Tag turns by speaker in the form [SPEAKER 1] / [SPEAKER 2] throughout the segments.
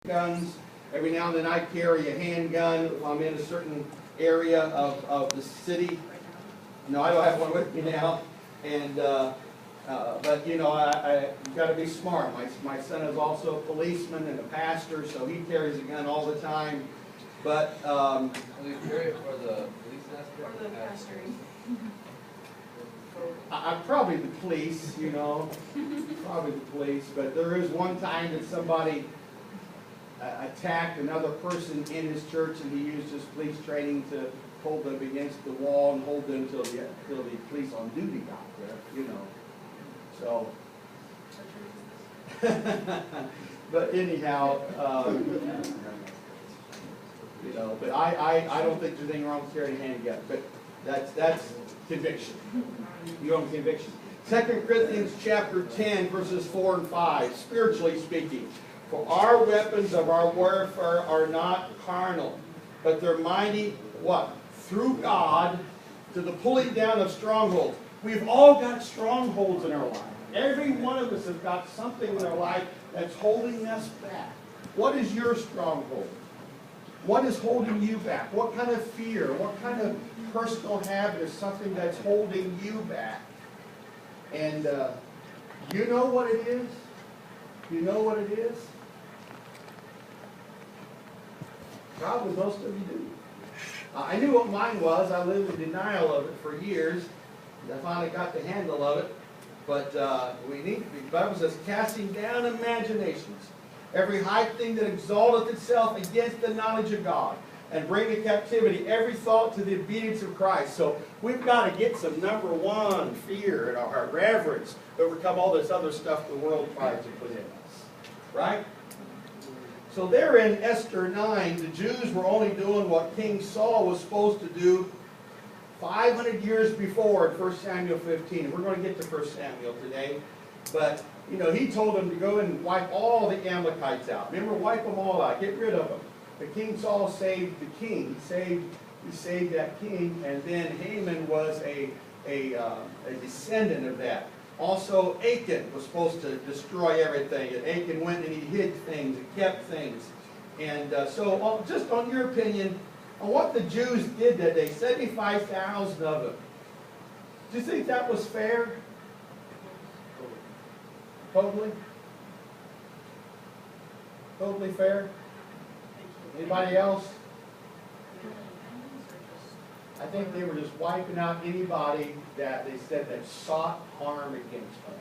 [SPEAKER 1] guns. Every now and then I carry a handgun if I'm in a certain area of the city. No, I don't have one with me now. And but you know, you've got to be smart. My son is also a policeman and a pastor, so he carries a gun all the time. But
[SPEAKER 2] Will you carry it for the police aspect?
[SPEAKER 3] For the pastoring.
[SPEAKER 1] I'm probably the police, you know, probably the police. But there is one time that somebody attacked another person in his church, and he used his police training to hold them against the wall and hold them till the police on duty got there, you know. So, but anyhow, you know, but I don't think there's anything wrong with carrying a handgun, but that's conviction. Your own conviction. 2 Corinthians chapter 10, verses 4 and 5, spiritually speaking. For our weapons of our warfare are not carnal, but they're mighty, what? Through God, to the pulling down of strongholds. We've all got strongholds in our life. Every one of us has got something in our life that's holding us back. What is your stronghold? What is holding you back? What kind of fear? What kind of personal habit is something that's holding you back? And you know what it is? You know what it is? Probably most of you do. I knew what mine was. I lived in denial of it for years. I finally got the handle of it. But the Bible says, casting down imaginations, every high thing that exalteth itself against the knowledge of God, and bring into captivity every thought to the obedience of Christ. So we've got to get some, number one, fear and our reverence, overcome all this other stuff the world tries to put in us. Right? So there in Esther 9, the Jews were only doing what King Saul was supposed to do 500 years before in 1 Samuel 15. We're going to get to 1 Samuel today. But, you know, he told them to go and wipe all the Amalekites out. Remember, wipe them all out. Get rid of them. But King Saul saved the king. He saved that king. And then Haman was a descendant of that. Also, Achan was supposed to destroy everything. And Achan went and he hid things and kept things. And so, just on your opinion, on what the Jews did that day, 75,000 of them, do you think that was fair? Totally? Totally fair? Anybody else? I think they were just wiping out anybody that they said that sought harm against them.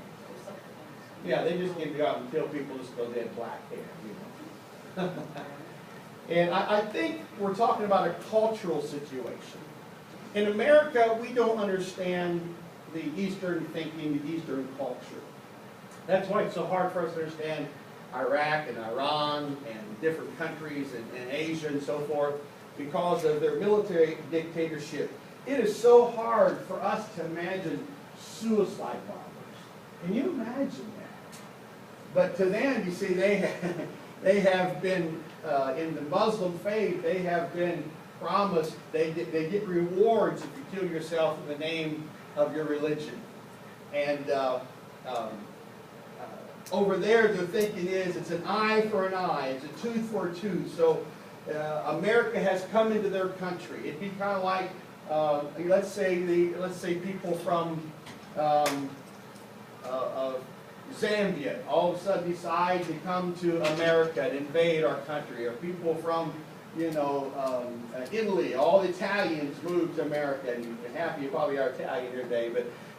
[SPEAKER 1] Yeah, they just get out and kill people just because they had black hair, you know. And I think we're talking about a cultural situation. In America, we don't understand the Eastern thinking, the Eastern culture. That's why it's so hard for us to understand Iraq and Iran and different countries and Asia and so forth because of their military dictatorship. It is so hard for us to imagine suicide bombers. Can you imagine that? But to them, you see, they have been, in the Muslim faith, they have been promised, they get rewards if you kill yourself in the name of your religion. And over there, their thinking is it's an eye for an eye, it's a tooth for a tooth. So America has come into their country. It'd be kind of like, let's say people from Zambia all of a sudden decide to come to America and invade our country, or people from, you know, Italy, all the Italians move to America, and half of you probably are Italian here today,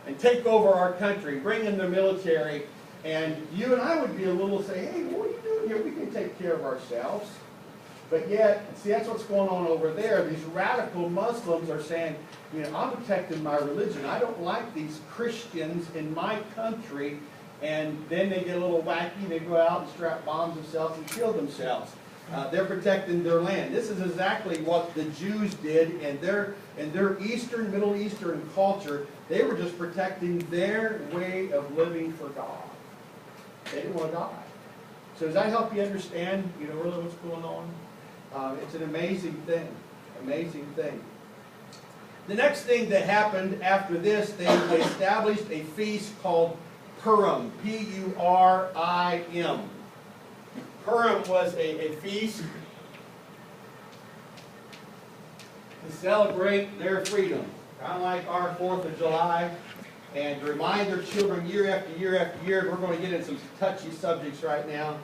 [SPEAKER 1] and take over our country, bring in the military, and you and I would be a little say, hey, what are you doing here? We can take care of ourselves. But yet, see, that's what's going on over there. These radical Muslims are saying, you know, I'm protecting my religion. I don't like these Christians in my country. And then they get a little wacky. They go out and strap bombs themselves and kill themselves. They're protecting their land. This is exactly what the Jews did in their Eastern, Middle Eastern culture. They were just protecting their way of living for God. They didn't want to die. So does that help you understand, you know, really what's going on? It's an amazing thing. Amazing thing. The next thing that happened after this, they established a feast called Purim. P-U-R-I-M. Purim was a feast to celebrate their freedom, kind of like our 4th of July, and to remind their children year after year after year. We're going to get into some touchy subjects right now,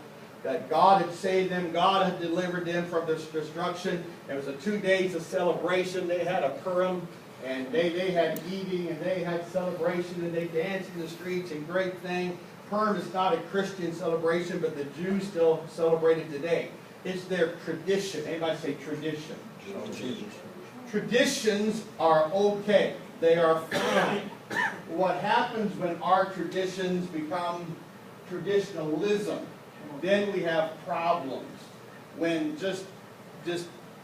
[SPEAKER 1] that God had saved them, God had delivered them from this destruction. It was a 2 days of celebration. They had a Purim, and they had eating, and they had celebration, and they danced in the streets, and great thing. Purim is not a Christian celebration, but the Jews still celebrate it today. It's their tradition. Anybody say tradition? Traditions are okay. They are fine. What happens when our traditions become traditionalism? Then we have problems. When just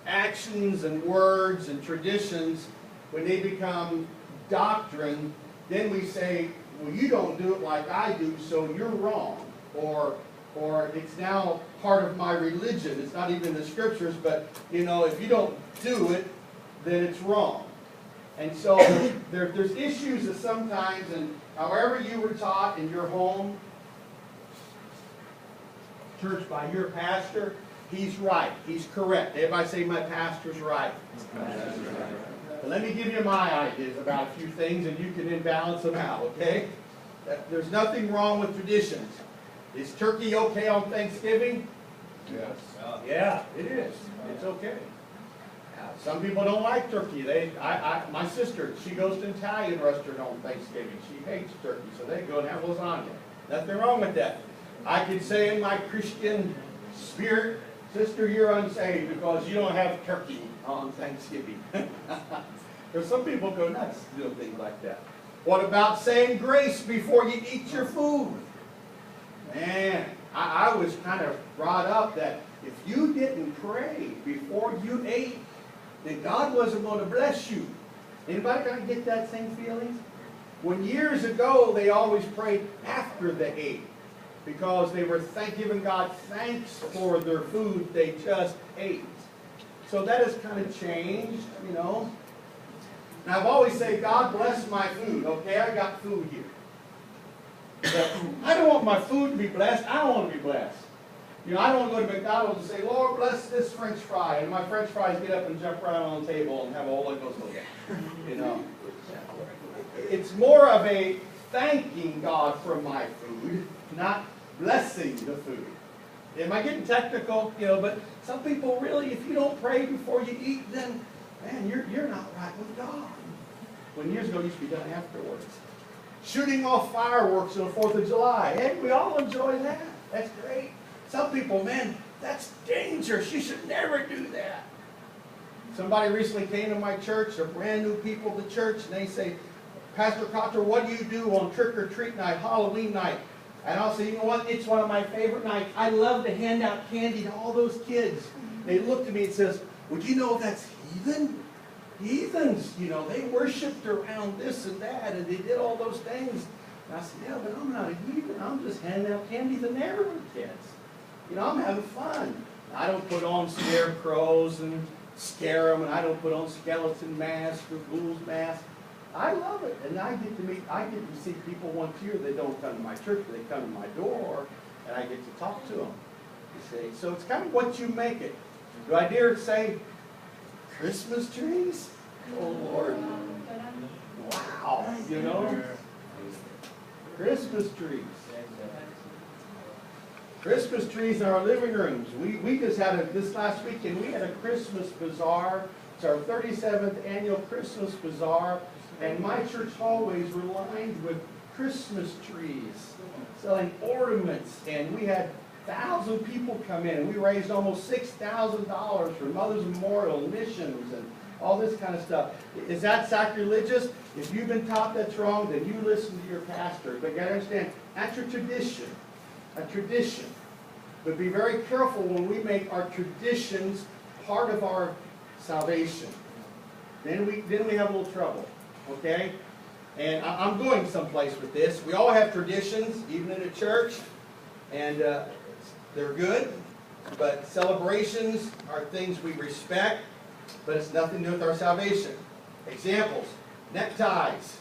[SPEAKER 1] actions and words and traditions, when they become doctrine, then we say, well, you don't do it like I do, so you're wrong. Or it's now part of my religion. It's not even in the scriptures, but you know, if you don't do it, then it's wrong. And so there's issues that sometimes, and however you were taught in your home, church by your pastor, he's right. He's correct. Everybody say, my pastor's right. But let me give you my ideas about a few things, and you can then balance them out, okay? There's nothing wrong with traditions. Is turkey okay on Thanksgiving?
[SPEAKER 2] Yes.
[SPEAKER 1] Yeah, it is. It's okay. Some people don't like turkey. My sister, she goes to an Italian restaurant on Thanksgiving. She hates turkey, so they go and have lasagna. Nothing wrong with that. I can say in my Christian spirit, sister, you're unsaved because you don't have turkey on Thanksgiving. There's some people go nuts doing things like that. What about saying grace before you eat your food? Man, I was kind of brought up that if you didn't pray before you ate, then God wasn't going to bless you. Anybody kind of get that same feeling? When years ago, they always prayed after they ate, because they were giving God thanks for their food they just ate. So that has kind of changed, you know. Now I've always said, God bless my food. Okay, I got food here. But I don't want my food to be blessed. I don't want to be blessed. You know, I don't want to go to McDonald's and say, Lord, bless this French fry. And my French fries get up and jump around on the table and have a Holy Ghost look at. You know. It's more of a thanking God for my food, not blessing the food. Am I getting technical? You know, but some people really, if you don't pray before you eat, then, man, you're not right with God. When years ago, it used to be done afterwards. Shooting off fireworks on the 4th of July. Hey, we all enjoy that. That's great. Some people, man, that's dangerous. You should never do that. Somebody recently came to my church. They're brand new people to church, and they say, Pastor Cotter, what do you do on trick-or-treat night, Halloween night? And I'll say, you know what? It's one of my favorite nights. I love to hand out candy to all those kids. They look at me and says, well, do you know that's heathen? Heathens, you know, they worshipped around this and that, and they did all those things. And I said, yeah, but I'm not a heathen. I'm just handing out candy to the neighborhood kids. You know, I'm having fun. I don't put on scarecrows and scare them, and I don't put on skeleton masks or ghouls masks. I love it, and I get to see people once a year that don't come to my church, but they come to my door, and I get to talk to them. You see, so it's kind of what you make it. Do I dare say Christmas trees? Oh Lord! Wow, you know, Christmas trees. Christmas trees in our living rooms. We just had this last weekend. We had a Christmas bazaar. It's our 37th annual Christmas bazaar. And my church hallways were lined with Christmas trees, selling ornaments. And we had 1,000 people come in. We raised almost $6,000 for Mother's Memorial, missions, and all this kind of stuff. Is that sacrilegious? If you've been taught that's wrong, then you listen to your pastor. But you got to understand, that's a tradition. A tradition. But be very careful when we make our traditions part of our salvation. Then we have a little trouble. Okay? And I'm going someplace with this. We all have traditions, even in the church. And they're good. But celebrations are things we respect. But it's nothing to do with our salvation. Examples. Neckties.